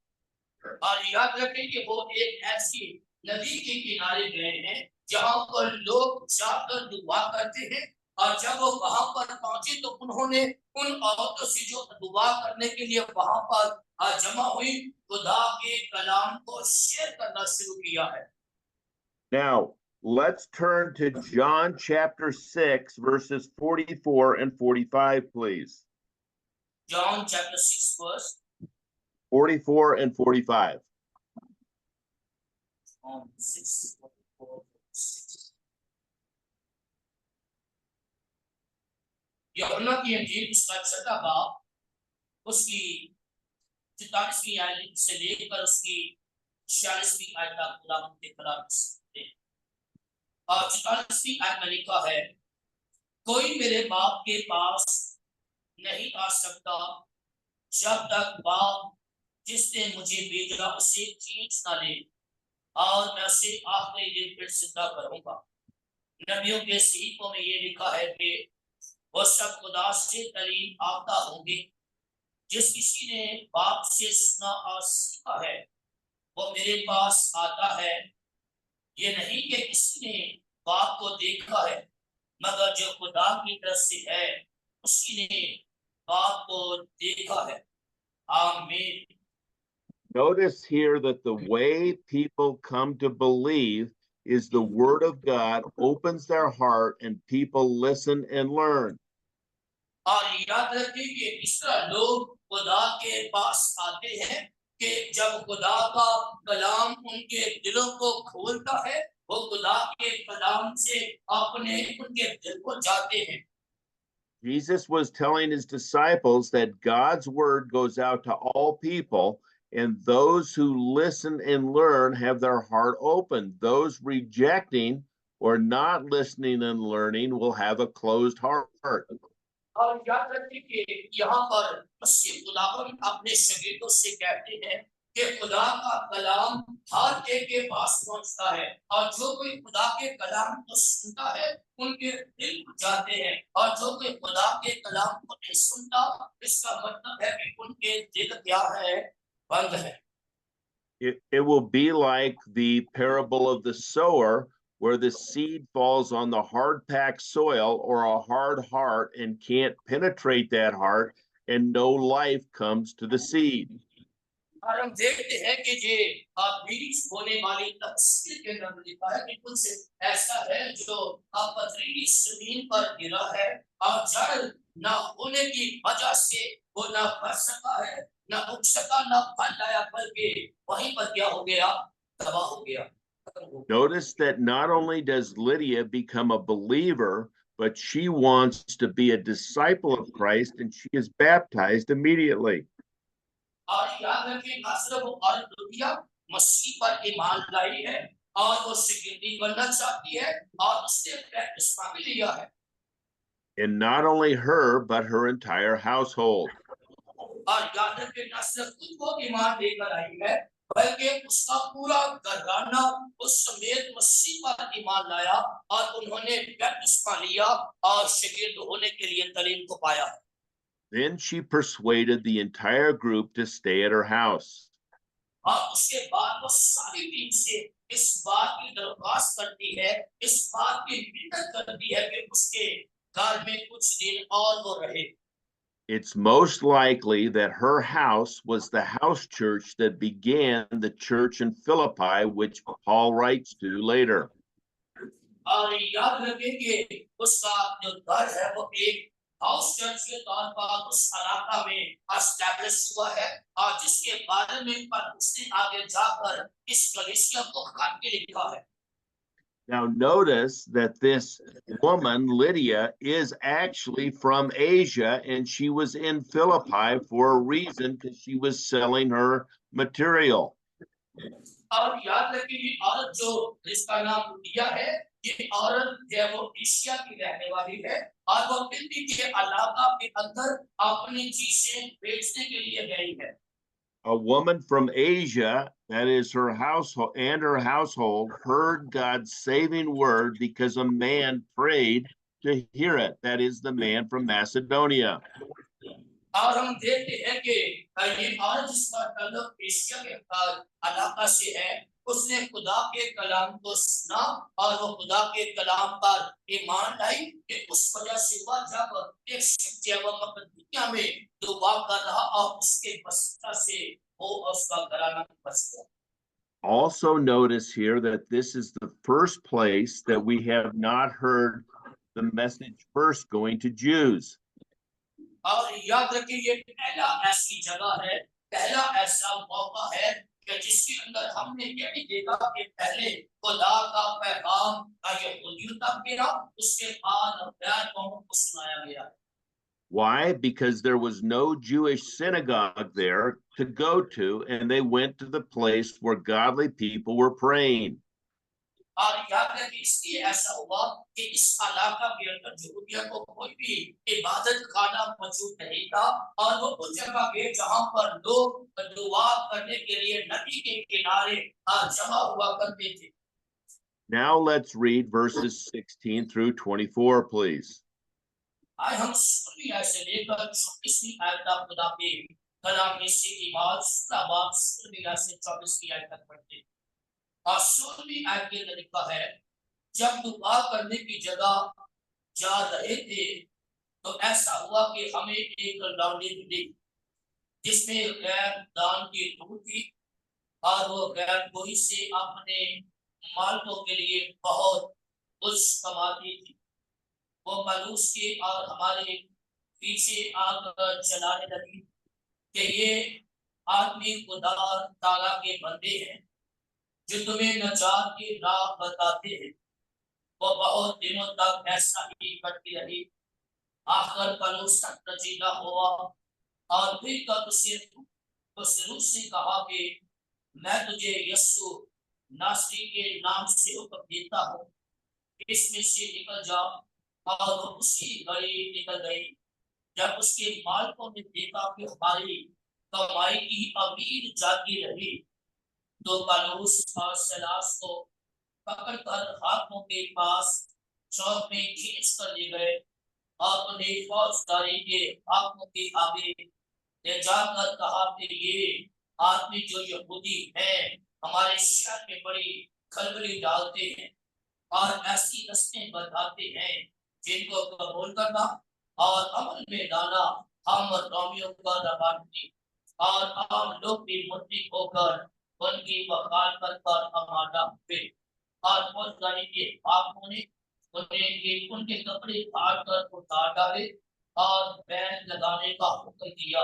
और याद रखें कि वो एक ऐसी नदी के किनारे गए हैं जहां पर लोग जाकर दुआ करते हैं, और जब वो वहां पर पहुंचे तो उन्होंने उन औरतों से जो दुआ करने के लिए वहां पर जमा हुई खुदा के कलाम को शेयर करना शुरू किया है। Now, let's turn to John chapter 6, verses 44 and 45, please. John chapter 6 verse 44 and 45. 6, 44, 6. यूहन्ना की इंजील उसका 6वां बाब उसकी 44वीं आयत से लेकर उसकी 46वीं आयत तक खुदावंद के कलाम सुनते हैं। और 44वीं आयत में लिखा है, कोई मेरे बाप के पास नहीं आ सकता जब तक बाप जिसने मुझे भेजा उसे खींच ना ले, और मैं उसे आखिरी दिन फिर जिंदा करूंगा। नबियों के सहीफों में ये लिखा है कि वो सब खुदा से तलीम याफ्ता होंगे। जिस किसी ने बाप से सुना और सीखा है वो मेरे पास आता है। ये नहीं कि किसी ने बाप को देखा है, मगर जो खुदा की तरफ से है उसी ने बाप को देखा है। आमीन। Notice here that the way people come to believe is the word of God opens their heart and people listen and learn. और याद रखिए कि इस तरह लोग खुदा के पास आते हैं कि जब खुदा का कलाम उनके दिलों को खोलता है, वो खुदा के कलाम से अपने उनके दिल को जाते हैं। Jesus was telling his disciples that God's word goes out to all people, and those who listen and learn have their heart open. Those rejecting or not listening and learning will have a closed heart. और याद रखिए कि यहाँ पर मसीह खुदावंद अपने शगीर्दों से कहते हैं कि खुदा का कलाम हर एक के पास पहुंचता है, और जो कोई खुदा के कलाम को सुनता है उनके दिल को जाते हैं, और जो कोई खुदा के कलाम को नहीं सुनता इसका मतलब है कि उनके दिल क्या है, बंद है। It will be like the parable of the sower, where the seed falls on the hard packed soil or a hard heart and can't penetrate that heart, and no life comes to the seed. और हम देखते हैं कि ये बीज बोने वाली तफसीर के अंदर लिखा है कि कुछ ऐसा है जो पथरीली जमीन पर गिरा है, और जड़ न होने की वजह से वो न बढ़ सका है, न उग सका, न फल लाया, बल्कि वहीं पर क्या हो गया, तबाह हो गया। Notice that not only does Lydia become a believer, but she wants to be a disciple of Christ and she is baptized immediately. और याद रखें सिर्फ और दुनिया मसीह पर ईमान लाई है और वो सिक्योरिटी बनना चाहती है और उसने बपतिस्मा भी लिया है। And not only her, but her entire household. और याद रखें न सिर्फ खुद को ईमान लेकर आई है, बल्कि उसका पूरा घराना उस समेत मसीह पर ईमान लाया और उन्होंने बपतिस्मा लिया और शागिर्द होने के लिए तालीम को पाया। Then she persuaded the entire group to stay at her house. और उसके बाद वो सारी टीम से इस बात की दरख्वास्त करती है, इस बात की मिन्नत करती है कि उसके घर में कुछ दिन और वो रहे। It's most likely that her house was the house church that began the church in Philippi, which Paul writes to later. और याद रखें कि उसका जो घर है वो एक हाउस चर्च के तौर पर उस इलाका में एस्टैब्लिश हुआ है, और जिसके बारे में पर उसने आगे जाकर इस कलीसिया को खत के लिखा है। Now, notice that this woman, Lydia, is actually from Asia, and she was in Philippi for a reason because she was selling her material. और याद रखिए ये औरत जो जिसका नाम लिया है, ये औरत जो है वो एशिया की रहने वाली है, और वो फिलिप्पी के इलाका के अंदर अपनी चीजें बेचने के लिए गई है। A woman from Asia, that is her household and her household, heard God's saving word because a man prayed to hear it. That is the man from Macedonia. और हम देखते हैं कि ये औरत जिसका ताल्लुक एशिया के इलाका से है, उसने खुदा के कलाम को सुना और वो खुदा के कलाम पर ईमान लाई कि उस वजह से वह जब एक शिक्षा व मकदूनिया में दुआ कर रहा और उसके वसीला से वो उसका घराना बच गया। Also, notice here that this is the first place that we have not heard the message first going to Jews. और याद रखिए ये पहला ऐसी जगह है, पहला ऐसा मौका है कि जिसके अंदर हमने ये भी देखा कि पहले खुदा का पैगाम यहूदियों तक गया, उसके बाद गैर कौमों को सुनाया गया। Why? Because there was no Jewish synagogue there to go to, and they went to the place where godly people were praying. और याद रखिए इसलिए ऐसा हुआ कि इस इलाका के अंदर यहूदियों को कोई भी इबादत खाना मौजूद नहीं था और वो उस जगह गए जहां पर लोग दुआ करने के लिए नदी के किनारे जमा हुआ करते थे। Now let's read verses 16 through 24, please. आज हम 16वीं आयत से लेकर 24वीं आयत तक खुदा के कलाम में से की बात 16वीं आयत से 24वीं आयत तक पढ़ते हैं। और 16वीं आयत के अंदर लिखा है, जब दुआ करने की जगह जा रहे थे तो ऐसा हुआ कि हमें एक लौंडी मिली जिसमें गैर दान की रूह थी और वो गैर कोई से अपने मालिकों के लिए बहुत कुछ कमाती थी। वो पलूस के और हमारे पीछे आकर चलाने लगी कि ये आदमी खुदा ताला के बंदे हैं जो तुम्हें नजात की राह बताते हैं। वो बहुत दिनों तक ऐसा ही करती रही। आखिर पलूस रजीला हुआ और फिर कब से उस रूह से कहा कि मैं तुझे यस्सु नासरी के नाम से हुक्म देता हूँ, इसमें से निकल जा। और वो उसी घड़ी निकल गई। जब उसके मालिकों ने देखा कि हमारी कमाई की अमीर जाती रही तो पलूस और सलास को पकड़कर हाथों के पास चौक में खींच कर ले गए और उन्हें फौजदारी के हाथों के आगे ले जाकर कहा कि ये आदमी जो यहूदी है हमारे शहर में बड़ी खलबली डालते हैं और ऐसी रस्में बताते हैं जिनको कबूल करना और अमल में लाना हम रोमियों पर रवानगी और आम लोग भी मुद्रिक होकर उनकी वकालत पर हमारा हुए। और फौजदारी के हाथों ने उन्हें उनके कपड़े फाड़ कर उतार डाले और बैन लगाने का हुक्म दिया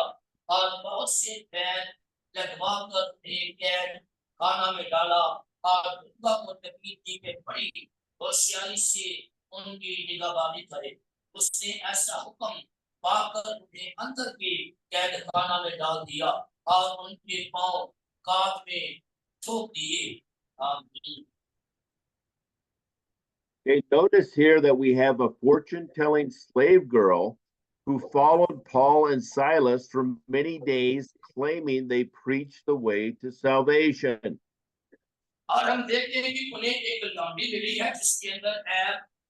और बहुत से बैन लगवा कर एक कैद खाना में डाला और दुर्गा को तकलीफ में बड़ी होशियारी से उनकी निगरानी करे। उसने ऐसा हुक्म पाकर उन्हें अंदर के कैद खाना में डाल दिया और उनके पांव काट में ठोक दिए। आमीन। Okay, notice here that we have a fortune-telling slave girl who followed Paul and Silas for many days, claiming they preached the way to salvation. और हम देखते हैं कि उन्हें एक लौंडी मिली है जिसके अंदर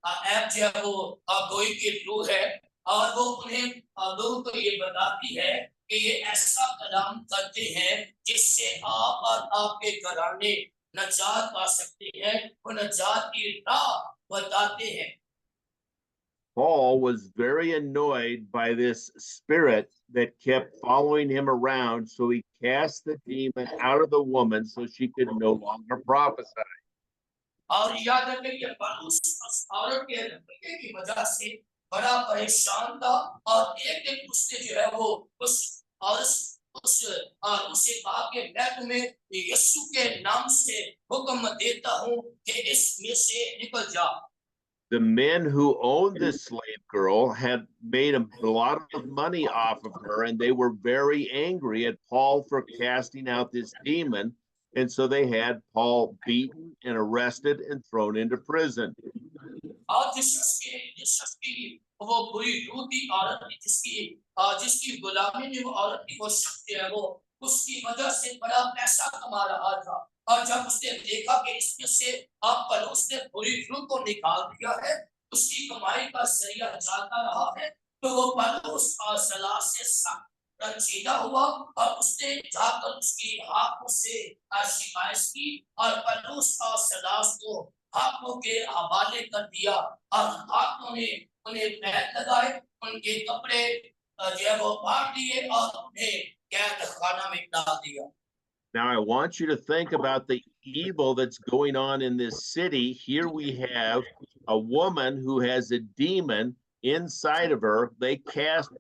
ऐप जो है वो गोई की रूह है और वो उन्हें लोगों को ये बताती है कि ये ऐसा कलाम करते हैं जिससे आप और आपके घराने नजात पा सकते हैं, वो नजात की राह बताते हैं। Paul was very annoyed by this spirit that kept following him around, so he cast the demon out of the woman so she could no longer prophesy. और याद रखें कि पौलुस उस औरत के रवैये की वजह से बड़ा परेशान था और एक दिन उसने जो है वो उस उसे कहा कि मैं तुम्हें यीशु के नाम से हुक्म देता हूँ कि इसमें से निकल जा। The men who owned this slave girl had made a lot of money off of her, and they were very angry at Paul for casting out this demon. And so they had Paul beaten and arrested and thrown into prison. और जिस शख्स की वो बुरी रूह की औरत थी जिसकी गुलामी में वो औरत की वो शख्स है वो उसकी वजह से बड़ा पैसा कमा रहा था और जब उसने देखा कि इसमें से अब पलूस ने बुरी रूह को निकाल दिया है, उसकी कमाई का जरिया जाता रहा है, तो वो पलूस और सलाह से रंजीदा हुआ और उसने जाकर उसकी हाथों से शिकायत की और पलूस और सलाह को हाथों के हवाले कर दिया और हाथों ने उन्हें पैर लगाए, उनके कपड़े जो है वो फाड़ दिए और उन्हें कैद खाना में डाल दिया। Now, I want you to think about the evil that's going on in this city. Here we have a woman who has a demon inside of her.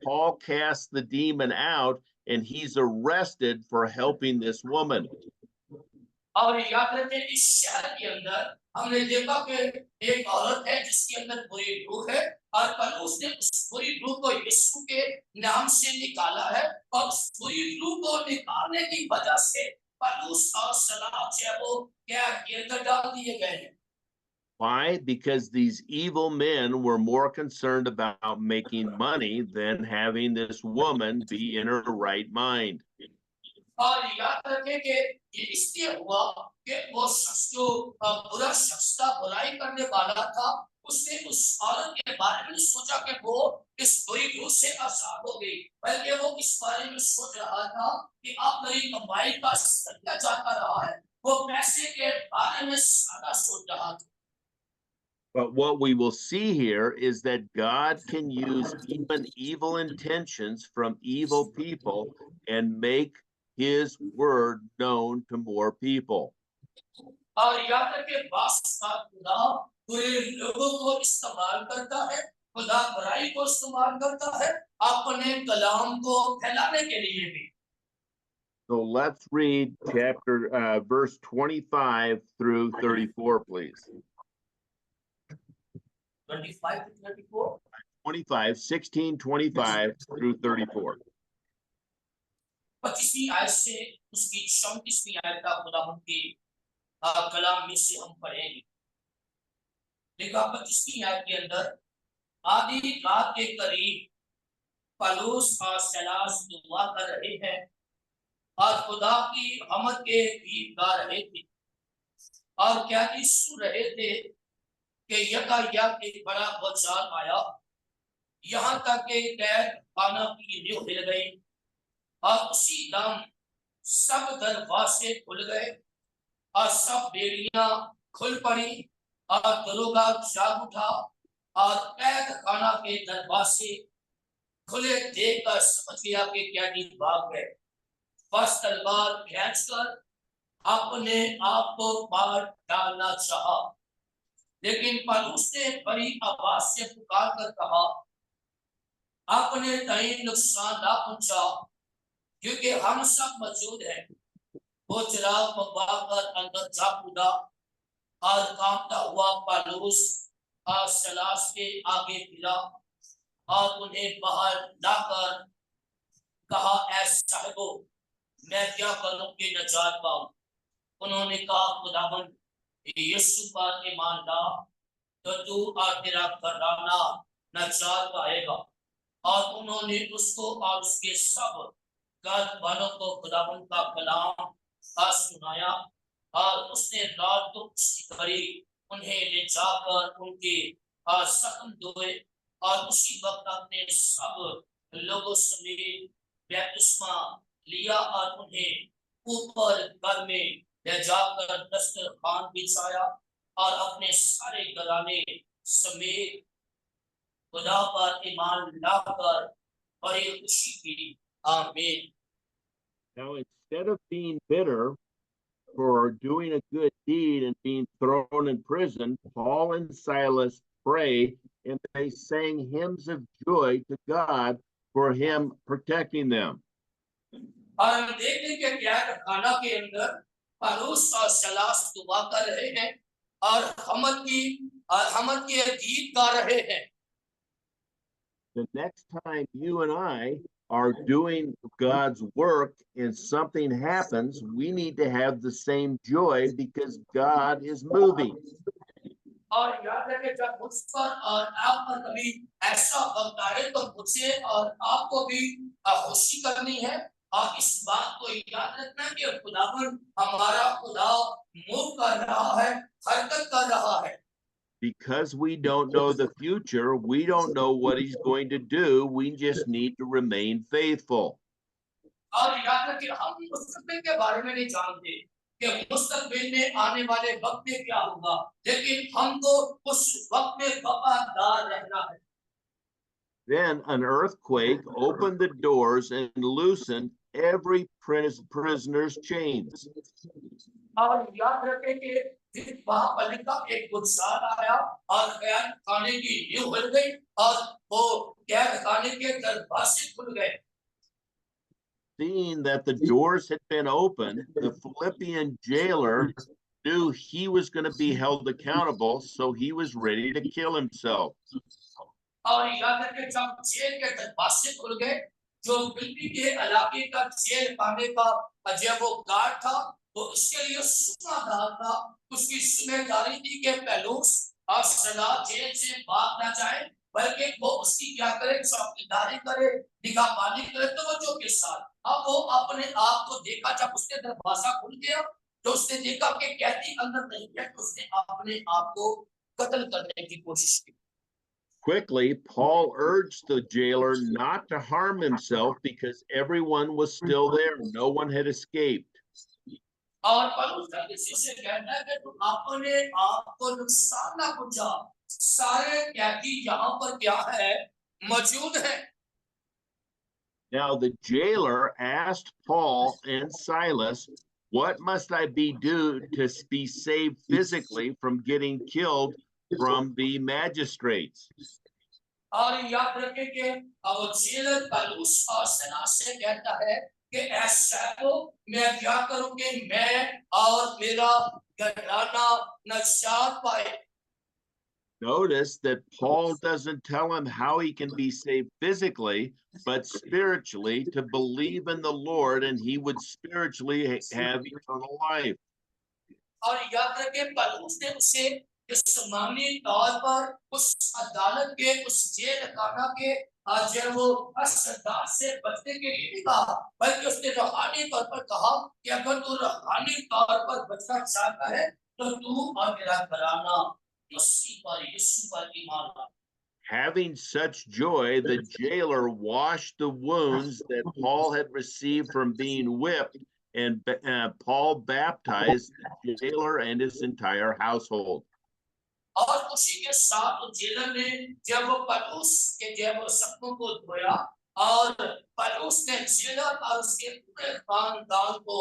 Paul casts the demon out, and he's arrested for helping this woman. और याद रखें इस शहर के अंदर हमने देखा कि एक औरत है जिसके अंदर बुरी रूह है और पौलुस ने उस बुरी रूह को यीशु के नाम से निकाला है और उस बुरी रूह को निकालने की वजह से पौलुस और सलास है वो क्या जेल में डाल दिए गए हैं। Why? Because these evil men were more concerned about making money than having this woman be in her right mind. और याद रखें कि ये इसलिए हुआ कि वो शख्स जो बुरा शख्स था बुराई करने वाला था उसने उस औरत के बारे में सोचा कि वो इस बुरी रूह से आजाद हो गई बल्कि वो इस बारे में सोच रहा था कि अब मेरी कमाई का सरिया जाता रहा है वो पैसे के बारे में ज्यादा सोच रहा था। But what we will see here is that God can use even evil intentions from evil people and make his word known to more people. और याद रखें खुदा बुरे लोगों को इस्तेमाल करता है खुदा बुराई को इस्तेमाल करता है अपने कलाम को फैलाने के लिए भी। So let's read verse 25 through 34, please. 25 to 24 25, 16, 25 through 34. 25वीं आयत से उसकी 34वीं आयत का खुदावंद के कलाम में से हम पढ़ेंगे। देखा 25वीं आयत के अंदर आधी रात के करीब पौलुस और सीलास दुआ कर रहे हैं और खुदा की रहमत के गीत गा रहे थे और क्या ही सुन रहे थे कि यकायक एक बड़ा भूचाल आया यहाँ तक कि कैद खाना की नींव हिल गई और उसी दम सब दरवाजे खुल गए और सब बेड़ियां खुल पड़ी और दरोगा जाग उठा और कैद खाना के दरवाजे खुले देखकर समझ गया कि कैदी भाग गए बस तलवार खींचकर अपने आप को मार डालना चाहा लेकिन पौलुस ने बड़ी आवाज से पुकार कर कहा अपने तय नुकसान ना पहुंचा क्योंकि हम सब मौजूद हैं। वो चिराग मंगवाकर अंदर जा कूदा और कांपता हुआ पौलुस और सीलास के आगे गिरा और उन्हें बाहर लाकर कहा ऐ साहिबो मैं क्या करूं कि नजात पाऊं। उन्होंने कहा खुदावंद यीशु पर ईमान ला तो तू और तेरा घराना नजात पाएगा और उन्होंने उसको और उसके सब घर वालों को खुदावंद का कलाम सुनाया और उसने रात को करी उन्हें ले जाकर उनके सख्म धोए और उसी वक्त अपने सब लोगों समेत बपतिस्मा लिया और उन्हें ऊपर घर में ले जाकर दस्तरखान बिछाया और अपने सारे घराने समेत खुदा पर ईमान लाकर बड़ी खुशी की। आमीन। Now, instead of being bitter for doing a good deed and being thrown in prison, Paul and Silas prayed and they sang hymns of joy to God for him protecting them. और हम देखते हैं कि खाना के अंदर पौलुस और सीलास दुआ कर रहे हैं और हमद के गीत गा रहे हैं। The next time you and I are doing God's work and something happens, we need to have the same joy because God is moving. और याद रखें जब मुझ पर और आप पर कभी ऐसा होता है तो मुझे और आपको भी खुशी करनी है और इस बात को याद रखना कि खुदावन हमारा खुदा मूव कर रहा है हरकत कर रहा है। Because we don't know the future, we don't know what he's going to do. We just need to remain faithful. और याद रखिए हम मुस्तकबिल के बारे में नहीं जानते कि मुस्तकबिल में आने वाले वक्त में क्या होगा लेकिन हमको उस वक्त में वफादार रहना है। Then an earthquake opened the doors and loosened every prisoner's chains. और याद रखें कि फिर महापालिका एक भूचाल आया और कैद खाने की नींव हिल गई और वो कैद खाने के दरवाजे खुल गए। seeing that the doors had been opened, the Philippian jailer knew he was going to be held accountable, so he was ready to kill himself. और याद रखें जब जेल के दरवाजे खुल गए, जो फिलिप्पी के इलाके का जेल खाने का जो वो गार्ड था, वो इसके लिए सूबेदार था। उसकी जिम्मेदारी थी कि पौलुस और सलाह जेल से भाग ना जाए, बल्कि वो उसकी क्या करे, चौकीदारी करे, निगहबानी करे तवज्जो के साथ। अब वो अपने आप को देखा, जब उसके दरवाजा खुल गया तो उसने देखा कि कैदी अंदर नहीं है, तो उसने अपने आप को कत्ल करने की कोशिश की। Quickly, Paul urged the jailer not to harm himself because everyone was still there. No one had escaped. और पौलुस किसी से कहता है कि तुम अपने आप को नुकसान ना पहुंचा, सारे कैदी यहाँ पर क्या है, मौजूद है। Now the jailer asked Paul and Silas, "What must I do to be saved physically from getting killed from the magistrates?" और याद रखें कि अब जेलर पौलुस और सीलास से कहता है कि ऐसा तो मैं क्या करूं कि मैं और मेरा घराना नजात पाए। Notice that Paul doesn't tell him how he can be saved physically, but spiritually to believe in the Lord, and he would spiritually have eternal life. और याद रखें पौलुस ने उसे जिस्मानी तौर पर उस अदालत के, उस जेल खाना के जो वो सजा से बचने के लिए नहीं कहा, बल्कि उसने रूहानी तौर पर कहा कि अगर तू रूहानी तौर पर बचना चाहता है तो तू और मेरा घराना मसीह पर, यीशु पर ईमान ला। Having such joy, the jailer washed the wounds that Paul had received from being whipped, and Paul baptized the jailer and his entire household. और उसी के साथ जेलर ने जब पौलुस के जब सबको को धोया, और पौलुस ने जेलर और उसके पूरे खानदान को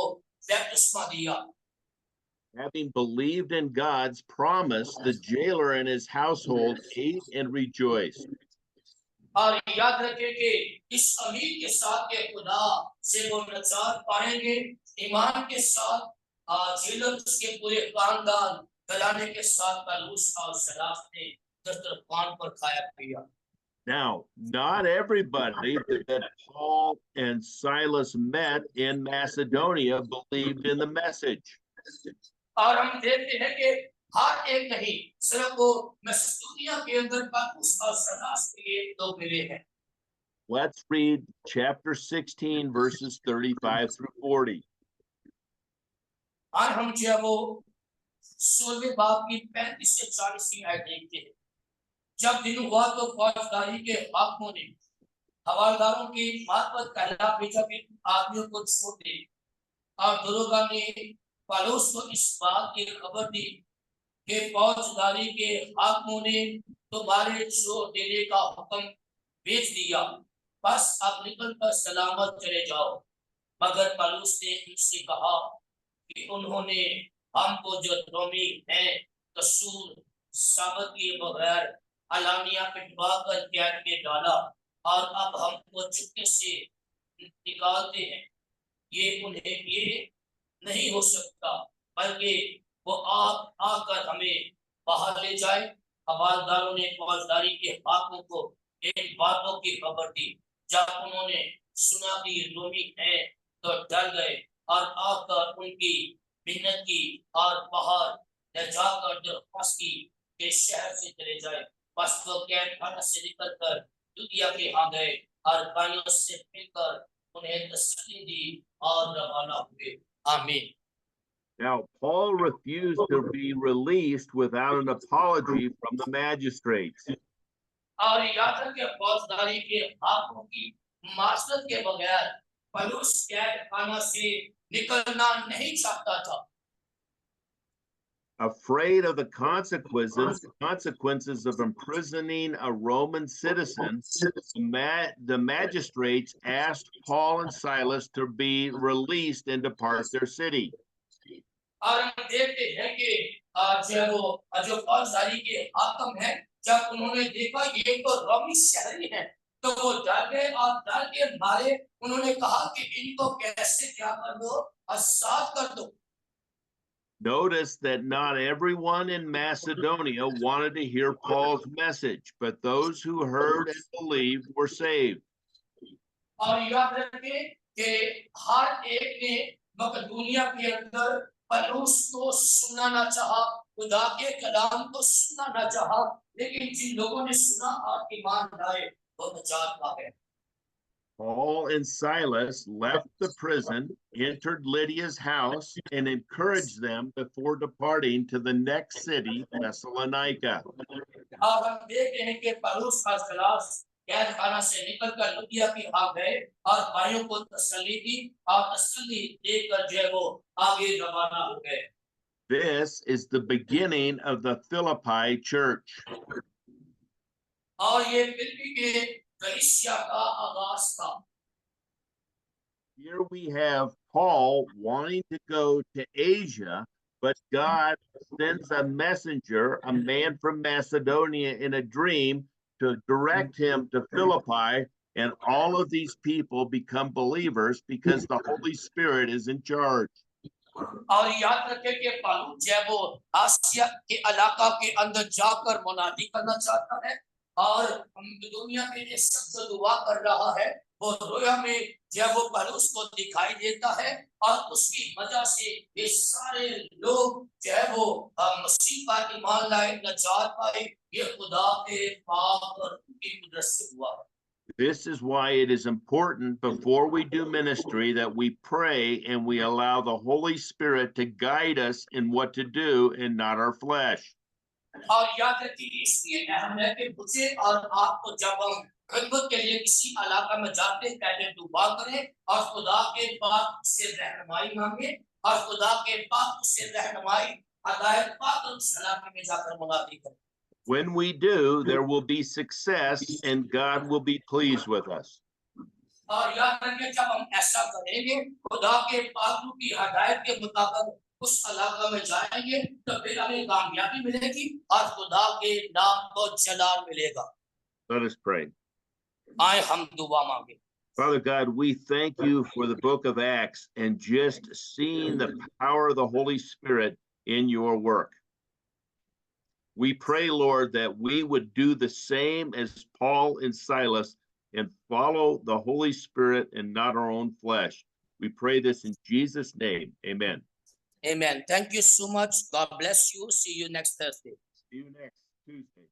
बपतिस्मा दिया। Having believed in God's promise, the jailer and his household ate and rejoiced. और याद रखें कि इस अमीर के साथ के खुदा से वो नजात पाएंगे, ईमान के साथ जेलर उसके पूरे खानदान घराने के साथ पौलुस और सीलास ने दस्तरखान पर खाया पिया। Now, not everybody that Paul and Silas met in Macedonia believed in the message. और हम देखते हैं कि हर एक नहीं, सिर्फ वो मसीदोनिया के अंदर पौलुस और सीलास के लोग मिले हैं। Let's read chapter 16, verses 35 through 40. और हम जो वो 16वें बाब की 35 से 40 आयत देखते हैं। जब दिन हुआ तो फौजदारी के हाकिमों ने हवालदारों की मार्फत कहला भेजा कि आदमियों को छोड़ दे, और दरोगा ने पौलुस को इस बात की खबर दी कि फौजदारी के हाकिमों ने तुम्हारे छोड़ देने का हुक्म भेज दिया, बस आप निकल कर सलामत चले जाओ। मगर पौलुस ने उनसे कहा कि उन्होंने हमको जो रोमी है कसूर साबत के बगैर अलानिया पिटवा कर कैद में डाला, और अब हमको चुपके से निकालते हैं। ये उन्हें ये नहीं हो सकता, बल्कि वो आप आकर हमें बाहर ले जाए। हवालदारों ने फौजदारी के हाकिमों को इन बातों की खबर दी। जब उन्होंने सुना कि ये रोमी है तो डर गए और आकर उनकी मिन्नत की और बाहर ले जाकर दरख्वास्त की कि शहर से चले जाए। बस वो कैद खाना से निकलकर दुनिया के यहाँ गए और भाइयों से मिलकर उन्हें तसल्ली दी और रवाना हुए। आमीन। Now, Paul refused to be released without an apology from the magistrates. और याद रखें फौजदारी के हाकिमों की मार्शल के बगैर पौलुस कैद खाना से निकलना नहीं चाहता था। Afraid of the consequences of imprisoning a Roman citizen, the magistrates asked Paul and Silas to be released and depart their city. और हम देखते हैं कि जो फौजदारी के हाकिम हैं, जब उन्होंने देखा ये तो रोमी शहरी है, तो वो डर गए और डर के मारे उन्होंने कहा कि इनको कैसे क्या कर दो और साथ कर दो। Notice that not everyone in Macedonia wanted to hear Paul's message, but those who heard and believed were saved. और याद रखें कि हर एक ने मकदूनिया के अंदर पौलुस को सुनना ना चाहा, खुदा के कलाम को सुनना ना चाहा, लेकिन जिन लोगों ने सुना और ईमान लाए वो निजात पा गए। Paul and Silas left the prison, entered Lydia's house, and encouraged them before departing to the next city, Thessalonica. और हम देख रहे हैं कि पौलुस और सिलास कैद खाना से निकलकर लुदिया की आ गए और भाइयों को तसल्ली दी और तसल्ली देकर जो है वो आगे रवाना हो गए। This is the beginning of the Philippi church. और ये फिलिप्पी के कलीसिया का आगाज था। Here we have Paul wanting to go to Asia, but God sends a messenger, a man from Macedonia, in a dream to direct him to Philippi, and all of these people become believers because the Holy Spirit is in charge. और याद रखें कि पौलुस जो है वो आसिया के इलाका के अंदर जाकर मुनादी करना चाहता है और दुनिया में ये शब्द दुआ कर रहा है। वो रोया में जब वो पौलुस को दिखाई देता है और उसकी वजह से ये सारे लोग जो है वो मसीह पर ईमान लाए, निजात पाए। ये खुदा के पाक और उनकी कुदरत से हुआ। This is why it is important before we do ministry that we pray and we allow the Holy Spirit to guide us in what to do and not our flesh. और याद रखिए इसलिए अहम है कि मुझे और आपको जब हम खिदमत के लिए किसी इलाका में जाते हैं पहले दुआ करें और खुदा के पाक से रहनुमाई मांगे और खुदा के पाक से रहनुमाई हिदायत पाक उस इलाके में जाकर मुनादी करें। When we do, there will be success and God will be pleased with us. और याद रखिए जब हम ऐसा करेंगे खुदा के पाक की हिदायत के मुताबिक उस इलाका में जाएंगे तो फिर हमें कामयाबी मिलेगी और खुदा के नाम को जलाल मिलेगा। Let us pray. आए हम दुआ मांगे। Father God, we thank you for the book of Acts and just seeing the power of the Holy Spirit in your work. We pray, Lord, that we would do the same as Paul and Silas and follow the Holy Spirit and not our own flesh. We pray this in Jesus' name. Amen. Amen. Thank you so much. God bless you. See you next Thursday. See you next Tuesday.